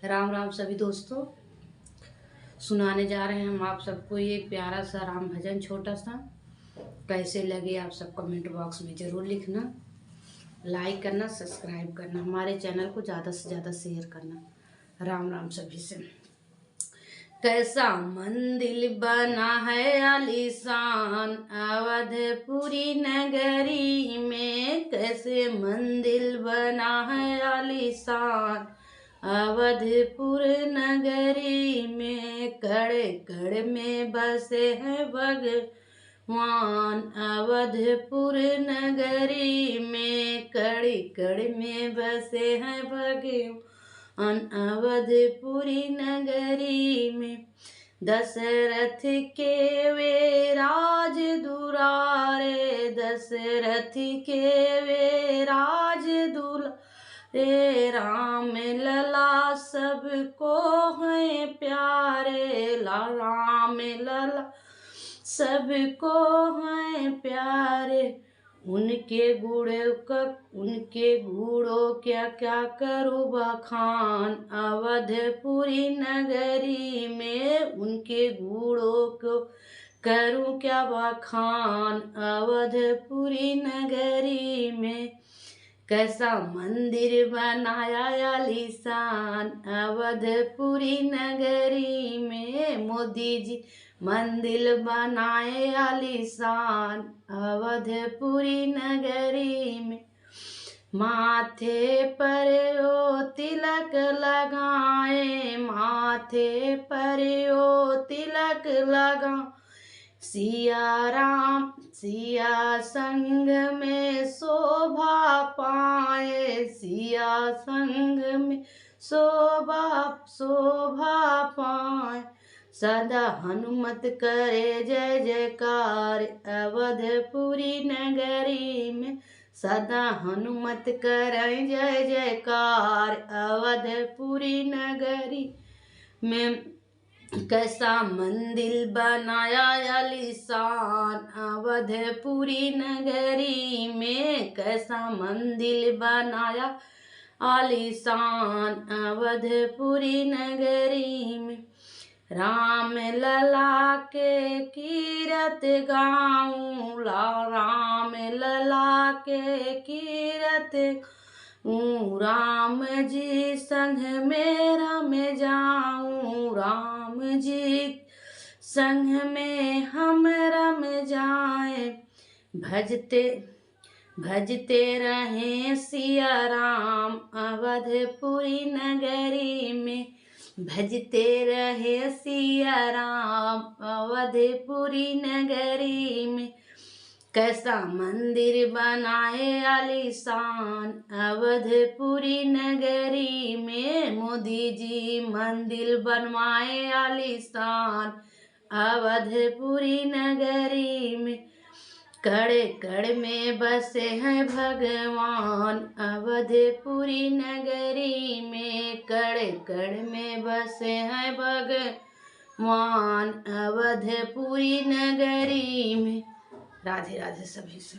राम राम सभी दोस्तों। सुनाने जा रहे हैं हम आप सबको ये प्यारा सा राम भजन छोटा सा। कैसे लगे आप सब कमेंट बॉक्स में ज़रूर लिखना, लाइक करना, सब्सक्राइब करना, हमारे चैनल को ज़्यादा से ज़्यादा शेयर करना। राम राम सभी से। कैसा मंदिर बना है आलीशान अवधपुरी नगरी में, कैसे मंदिर बना है आलीशान अवधपुर नगरी में। कड़ कड़ में बसे हैं भगवान अवधपुर नगरी में, कड़ कड़ में बसे हैं भगवान अवधपुरी नगरी में। दशरथ के वे राज दुलारे, दशरथ के वे राज दुलारे, राम लला सबको हैं प्यारे, राम लला सबको हैं प्यारे। उनके गुणों क्या क्या करूँ बखान अवधपुरी नगरी में, उनके गुणों को करूँ क्या बखान अवधपुरी नगरी में। कैसा मंदिर बनाया आलीशान अवधपुरी नगरी में, मोदी जी मंदिर बनाए आलीशान अवधपुरी नगरी में। माथे पर ओ तिलक लगाए, माथे पर ओ तिलक लगा, सिया राम सिया संग में शोभा पाए, सिया संग में शोभा पाए। सदा हनुमत करे जय जयकार अवधपुरी नगरी में, सदा हनुमत करे जय जयकार अवधपुरी नगरी में। कैसा मंदिर बनाया आलीशान अवधपुरी नगरी में, कैसा मंदिर बनाया आलीशान अवधपुरी नगरी में। राम लला के कीरत गाऊं, राम लला के कीरत राम जी संग में रम जाऊं, राम जी संग में हम रम जाए। भजते रहें सिया राम अवधपुरी नगरी में, भजते रहे सिया राम अवधपुरी नगरी में। कैसा मंदिर बनाए आलीशान अवधपुरी नगरी में, मोदी जी मंदिर बनवाए आलीशान अवधपुरी नगरी में। कड़ कड़ में बसे हैं भगवान अवधपुरी नगरी में, कड़ कड़ में बसे हैं भगवान अवधपुरी नगरी में। राधे राधे सभी से।